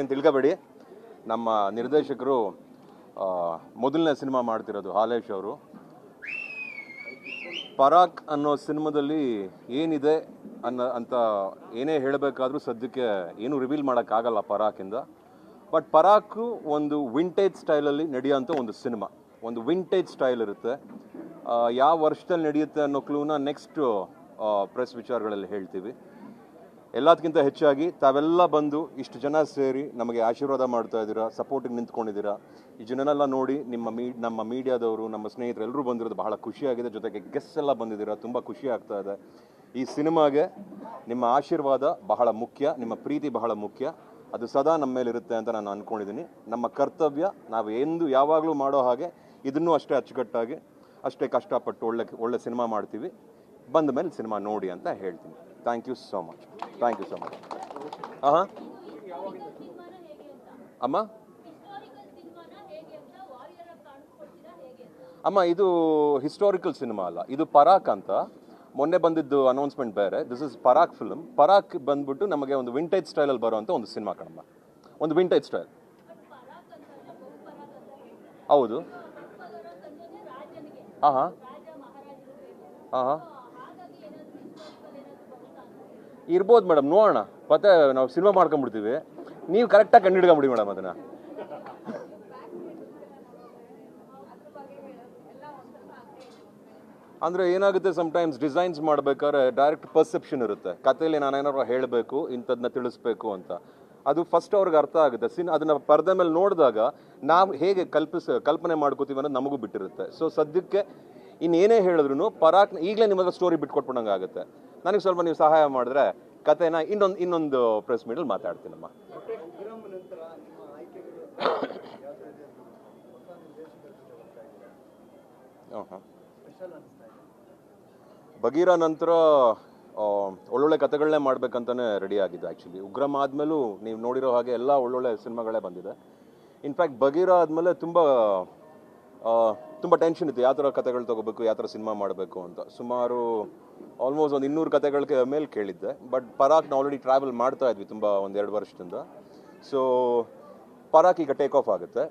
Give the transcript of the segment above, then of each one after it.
ಏನು ತಿಳ್ಕೊಬೇಡಿ, ನಮ್ಮ ನಿರ್ದೇಶಕರು ಮೊದಲನೇ ಸಿನಿಮಾ ಮಾಡ್ತಿರೋದು ಹಾಲೇಶ್ ಅವರು. ಪರಾಕ್ ಅನ್ನೋ ಸಿನಿಮಾದಲ್ಲಿ ಏನಿದೆ ಅಂತ ಏನೇ ಹೇಳಬೇಕಾದ್ರೂ ಸದ್ಯಕ್ಕೆ ಏನು ರಿವೀಲ್ ಮಾಡೋಕ್ಕಾಗಲ್ಲ ಪರಾಕಿಂದ. ಬಟ್ ಪರಾಕು ಒಂದು ವಿಂಟೇಜ್ ಸ್ಟೈಲಲ್ಲಿ ನಡೆಯೋಂಥ ಒಂದು ಸಿನಿಮಾ, ಒಂದು ವಿಂಟೇಜ್ ಸ್ಟೈಲ್ ಇರುತ್ತೆ. ಯಾವ ವರ್ಷದಲ್ಲಿ ನಡೆಯುತ್ತೆ ಅನ್ನೋ ಕ್ಲೂನ ನೆಕ್ಸ್ಟ್ ಪ್ರೆಸ್ ವಿಚಾರಗಳಲ್ಲಿ ಹೇಳ್ತೀವಿ. ಎಲ್ಲದಕ್ಕಿಂತ ಹೆಚ್ಚಾಗಿ ತಾವೆಲ್ಲ ಬಂದು ಇಷ್ಟು ಜನ ಸೇರಿ ನಮಗೆ ಆಶೀರ್ವಾದ ಮಾಡ್ತಾ ಇದ್ದೀರಾ, ಸಪೋರ್ಟಿಗೆ ನಿಂತ್ಕೊಂಡಿದ್ದೀರಾ. ಈ ಜನನೆಲ್ಲ ನೋಡಿ ನಮ್ಮ ಮೀಡಿಯಾದವರು, ನಮ್ಮ ಸ್ನೇಹಿತರು ಎಲ್ಲರೂ ಬಂದಿರೋದು ಬಹಳ ಖುಷಿಯಾಗಿದೆ. ಜೊತೆಗೆ ಗೆಸ್ಟ್ ಎಲ್ಲ ಬಂದಿದ್ದೀರಾ, ತುಂಬ ಖುಷಿ ಆಗ್ತಾ ಇದೆ. ಈ ಸಿನಿಮಾಗೆ ನಿಮ್ಮ ಆಶೀರ್ವಾದ ಬಹಳ ಮುಖ್ಯ, ನಿಮ್ಮ ಪ್ರೀತಿ ಬಹಳ ಮುಖ್ಯ. ಅದು ಸದಾ ನಮ್ಮ ಮೇಲಿರುತ್ತೆ ಅಂತ ನಾನು ಅಂದ್ಕೊಂಡಿದ್ದೀನಿ. ನಮ್ಮ ಕರ್ತವ್ಯ ನಾವು ಯಾವಾಗಲೂ ಮಾಡೋ ಹಾಗೆ ಇದನ್ನೂ ಅಷ್ಟೇ ಅಚ್ಚುಕಟ್ಟಾಗಿ, ಅಷ್ಟೇ ಕಷ್ಟಪಟ್ಟು ಒಳ್ಳೆ ಸಿನಿಮಾ ಮಾಡ್ತೀವಿ. ಬಂದ ಮೇಲೆ ಸಿನಿಮಾ ನೋಡಿ ಅಂತ ಹೇಳ್ತೀನಿ. Thank you so much. Thank you so much. ಅಮ್ಮ ಅಮ್ಮ ಇದು ಹಿಸ್ಟಾರಿಕಲ್ ಸಿನಿಮಾ ಅಲ್ಲ, ಇದು ಪರಾಕ್ ಅಂತ. ಮೊನ್ನೆ ಬಂದಿದ್ದು ಅನೌನ್ಸ್ಮೆಂಟ್ ಬೇರೆ. This is Parak film. Parak ಬಂದ್ಬಿಟ್ಟು ನಮಗೆ ಒಂದು ವಿಂಟೇಜ್ ಸ್ಟೈಲಲ್ಲಿ ಬರುವಂಥ ಒಂದು ಸಿನಿಮಾ ಕಣಮ್ಮ, ಒಂದು ವಿಂಟೇಜ್ ಸ್ಟೈಲ್. ಹೌದು. ಹಾಂ ಹಾಂ ಹಾಂ ಹಾಂ ಇರ್ಬೋದು ಮೇಡಮ್, ನೋಡೋಣ. ಮತ್ತೆ ನಾವು ಸಿನಿಮಾ ಮಾಡ್ಕೊಂಡ್ಬಿಡ್ತೀವಿ, ನೀವು ಕರೆಕ್ಟಾಗಿ ಕಂಡುಹಿಡ್ಕೊಂಬಿಡಿ ಮೇಡಮ್ ಅದನ್ನು. ಅಂದರೆ ಏನಾಗುತ್ತೆ, ಸಮ್ಟೈಮ್ಸ್ ಡಿಸೈನ್ಸ್ ಮಾಡ್ಬೇಕಾದ್ರೆ ಡೈರೆಕ್ಟ್ ಪರ್ಸೆಪ್ಷನ್ ಇರುತ್ತೆ. ಕಥೆಯಲ್ಲಿ ನಾನೇನಾದ್ರು ಹೇಳಬೇಕು, ಇಂಥದ್ದನ್ನ ತಿಳಿಸ್ಬೇಕು ಅಂತ. ಅದು ಫಸ್ಟ್ ಅವ್ರಿಗೆ ಅರ್ಥ ಆಗುತ್ತೆ. ಅದನ್ನು ಪರದೆ ಮೇಲೆ ನೋಡಿದಾಗ ನಾವು ಹೇಗೆ ಕಲ್ಪನೆ ಮಾಡ್ಕೋತೀವಿ ಅನ್ನೋದು ನಮಗೂ ಬಿಟ್ಟಿರುತ್ತೆ. ಸೊ ಸದ್ಯಕ್ಕೆ ಇನ್ನೇನೇ ಹೇಳಿದ್ರು ಪರಾಕ್ ಈಗಲೇ ನಿಮಗೆ ಸ್ಟೋರಿ ಬಿಟ್ಕೊಟ್ಬಿಡಂಗೆ ಆಗುತ್ತೆ. ನನಗೆ ಸ್ವಲ್ಪ ನೀವು ಸಹಾಯ ಮಾಡಿದ್ರೆ ಕಥೆನ ಇನ್ನೊಂದು ಪ್ರೆಸ್ ಮೀಟಲ್ಲಿ ಮಾತಾಡ್ತೀನಮ್ಮ. ಹಾಂ ಬಗೀರ ನಂತರ ಒಳ್ಳೊಳ್ಳೆ ಕಥೆಗಳನ್ನೇ ಮಾಡ್ಬೇಕಂತಾನೆ ರೆಡಿ ಆಗಿದೆ. ಆ್ಯಕ್ಚುಲಿ ಉಗ್ರಂ ಆದಮೇಲೂ ನೀವು ನೋಡಿರೋ ಹಾಗೆ ಎಲ್ಲ ಒಳ್ಳೊಳ್ಳೆ ಸಿನಿಮಾಗಳೇ ಬಂದಿದೆ. ಇನ್ಫ್ಯಾಕ್ಟ್ ಬಗೀರ ಆದಮೇಲೆ ತುಂಬ ಟೆನ್ಷನ್ ಇತ್ತು, ಯಾವ ಥರ ಕಥೆಗಳು ತೊಗೋಬೇಕು, ಯಾವ ಥರ ಸಿನಿಮಾ ಮಾಡಬೇಕು ಅಂತ. ಸುಮಾರು ಆಲ್ಮೋಸ್ಟ್ ಒಂದು 200 ಕಥೆಗಳ ಮೇಲೆ ಕೇಳಿದ್ದೆ. ಬಟ್ ಪರಾಕ್ನ ಆಲ್ರೆಡಿ ಟ್ರಾವೆಲ್ ಮಾಡ್ತಾ ಇದ್ವಿ ತುಂಬ, 1-2 ವರ್ಷದಿಂದ. ಸೊ ಪರಾಕ್ ಈಗ ಟೇಕ್ ಆಫ್ ಆಗುತ್ತೆ.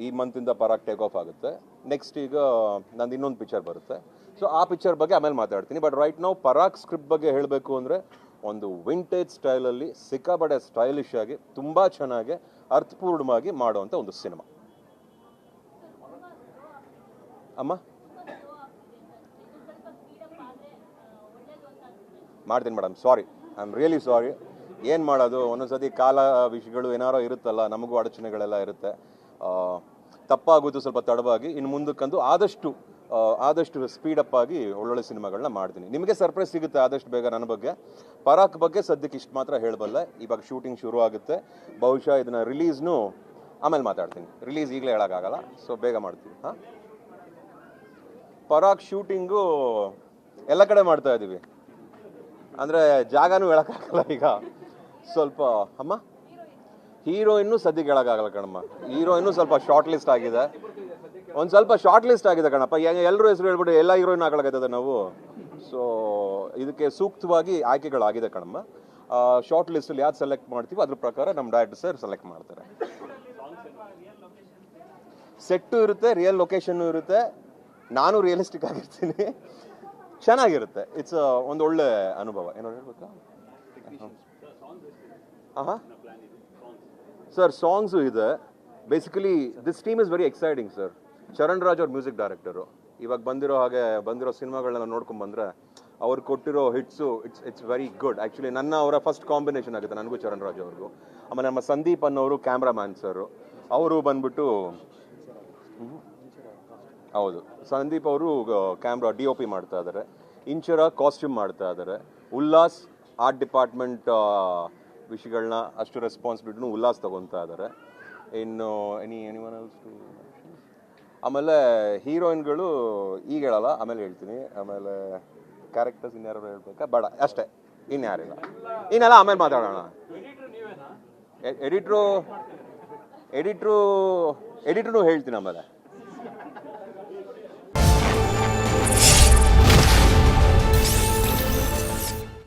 ಈ ಮಂತಿಂದ ಪರಾಕ್ ಟೇಕ್ ಆಫ್ ಆಗುತ್ತೆ. ನೆಕ್ಸ್ಟ್ ಈಗ ನಂದು ಇನ್ನೊಂದು ಪಿಕ್ಚರ್ ಬರುತ್ತೆ. ಸೊ ಆ ಪಿಕ್ಚರ್ ಬಗ್ಗೆ ಆಮೇಲೆ ಮಾತಾಡ್ತೀನಿ. ಬಟ್ ರೈಟ್ ನಾವು ಪರಾಕ್ ಸ್ಕ್ರಿಪ್ಟ್ ಬಗ್ಗೆ ಹೇಳಬೇಕು ಅಂದರೆ ಒಂದು ವಿಂಟೇಜ್ ಸ್ಟೈಲಲ್ಲಿ ಸಿಕ್ಕಾಪಟ್ಟೆ ಸ್ಟೈಲಿಶ್ ಆಗಿ ತುಂಬ ಚೆನ್ನಾಗಿ ಅರ್ಥಪೂರ್ಣವಾಗಿ ಮಾಡುವಂಥ ಒಂದು ಸಿನಿಮಾ. ಅಮ್ಮ ಮಾಡ್ತೀನಿ madam, sorry, I am really sorry. ಏನು ಮಾಡೋದು, ಒಂದೊಂದ್ಸತಿ ಕಾಲ ವಿಷಯಗಳು ಏನಾರೋ ಇರುತ್ತಲ್ಲ, ನಮಗೂ ಅಡಚಣೆಗಳೆಲ್ಲ ಇರುತ್ತೆ. ತಪ್ಪಾಗೋದು ಸ್ವಲ್ಪ ತಡವಾಗಿ. ಇನ್ನು ಮುಂದಕ್ಕಂತೂ ಆದಷ್ಟು ಸ್ಪೀಡಪ್ ಆಗಿ ಒಳ್ಳೊಳ್ಳೆ ಸಿನಿಮಾಗಳನ್ನ ಮಾಡ್ತೀನಿ. ನಿಮಗೆ ಸರ್ಪ್ರೈಸ್ ಸಿಗುತ್ತೆ ಆದಷ್ಟು ಬೇಗ ನನ್ನ ಬಗ್ಗೆ. ಪರಾಕ್ ಬಗ್ಗೆ ಸದ್ಯಕ್ಕೆ ಇಷ್ಟು ಮಾತ್ರ ಹೇಳಬಲ್ಲೆ. ಇವಾಗ ಶೂಟಿಂಗ್ ಶುರು ಆಗುತ್ತೆ. ಬಹುಶಃ ಇದನ್ನ ರಿಲೀಸ್ನು ಆಮೇಲೆ ಮಾತಾಡ್ತೀನಿ. ರಿಲೀಸ್ ಈಗಲೇ ಹೇಳೋಕ್ಕಾಗಲ್ಲ, ಸೊ ಬೇಗ ಮಾಡ್ತೀನಿ. ಹಾಂ, ಪರಾಕ್ ಶೂಟಿಂಗು ಎಲ್ಲ ಕಡೆ ಮಾಡ್ತಾ ಇದ್ದೀವಿ. ಅಂದರೆ ಜಾಗನೂ ಹೇಳೋಕ್ಕಾಗಲ್ಲ ಈಗ ಸ್ವಲ್ಪ. ಅಮ್ಮ ಹೀರೋಯಿನ್ನು ಸದ್ಯಕ್ಕೆ ಹೇಳೋಕ್ಕಾಗಲ್ಲ ಕಣಮ್ಮ. ಹೀರೋಯಿನ್ನು ಸ್ವಲ್ಪ ಶಾರ್ಟ್ ಲಿಸ್ಟ್ ಆಗಿದೆ, ಒಂದು ಸ್ವಲ್ಪ ಶಾರ್ಟ್ ಲಿಸ್ಟ್ ಆಗಿದೆ ಕಣಪ್ಪ. ಎಲ್ಲರೂ ಹೆಸರು ಹೇಳ್ಬಿಟ್ಟು ಎಲ್ಲ ಹೀರೋಯಿನ್ ಹಾಕೊಳಕತ್ತದ ನಾವು. ಸೊ ಇದಕ್ಕೆ ಸೂಕ್ತವಾಗಿ ಆಯ್ಕೆಗಳಾಗಿದೆ ಕಣಮ್ಮ. ಶಾರ್ಟ್ ಲಿಸ್ಟಲ್ಲಿ ಯಾವ್ದು ಸೆಲೆಕ್ಟ್ ಮಾಡ್ತೀವಿ ಅದ್ರ ಪ್ರಕಾರ ನಮ್ಮ ಡೈರೆಕ್ಟರ್ ಸರ್ ಸೆಲೆಕ್ಟ್ ಮಾಡ್ತಾರೆ. ಸೆಟ್ಟು ಇರುತ್ತೆ, ರಿಯಲ್ ಲೊಕೇಶನ್ನು ಇರುತ್ತೆ, ನಾನು ರಿಯಲಿಸ್ಟಿಕ್ ಆಗಿರ್ತೀನಿ. ಚೆನ್ನಾಗಿರುತ್ತೆ. ಇಟ್ಸ್ ಒಂದು ಒಳ್ಳೆ ಅನುಭವ. ಏನೋ ಹೇಳ್ಬೇಕಾ? ಹಾಂ ಸರ್, ಸಾಂಗ್ಸು ಇದೆ. Basically this team is very exciting sir. Charan Raj ಅವ್ರ ಮ್ಯೂಸಿಕ್ ಡೈರೆಕ್ಟರು. ಇವಾಗ ಬಂದಿರೋ ಸಿನಿಮಾಗಳನ್ನ ನೋಡ್ಕೊಂಡು ಬಂದರೆ ಅವ್ರು ಕೊಟ್ಟಿರೋ hits it's very good. Actually ಅವರ ಫಸ್ಟ್ ಕಾಂಬಿನೇಷನ್ ಆಗುತ್ತೆ ನನಗೂ ಚರಣ್ ರಾಜ್ ಅವ್ರಿಗೂ. ಆಮೇಲೆ ನಮ್ಮ ಸಂದೀಪ್ ಅನ್ನೋರು ಕ್ಯಾಮ್ರಾಮ್ಯಾನ್ ಸರು, ಅವರು ಬಂದ್ಬಿಟ್ಟು ಹೌದು, ಸಂದೀಪ್ ಅವರು ಕ್ಯಾಮ್ರಾ DOP ಮಾಡ್ತಾ ಇದ್ದಾರೆ. ಇಂಚರ ಕಾಸ್ಟ್ಯೂಮ್ ಮಾಡ್ತಾ ಇದ್ದಾರೆ. ಉಲ್ಲಾಸ್ ಆರ್ಟ್ ಡಿಪಾರ್ಟ್ಮೆಂಟ್ ವಿಷಯಗಳನ್ನ ಅಷ್ಟು ರೆಸ್ಪಾನ್ಸಿಬಿಲಿಟಿನೂ ಉಲ್ಲಾಸ್ ತಗೊತಾ ಇದ್ದಾರೆ. ಇನ್ನು ಎನಿವನ್ ಎಲ್ಸ್ ಟು. ಆಮೇಲೆ ಹೀರೋಯಿನ್ಗಳು ಈಗ ಹೇಳಲ್ಲ, ಆಮೇಲೆ ಹೇಳ್ತೀನಿ. ಆಮೇಲೆ ಕ್ಯಾರೆಕ್ಟರ್ಸ್ ಇನ್ಯಾರು ಹೇಳ್ಬೇಕಾ? ಬೇಡ, ಅಷ್ಟೇ, ಇನ್ಯಾರಿಲ್ಲ. ಇನ್ನೆಲ್ಲ ಆಮೇಲೆ ಮಾತಾಡೋಣ. ಎಡಿಟ್ರು ಹೇಳ್ತೀನಿ ಆಮೇಲೆ.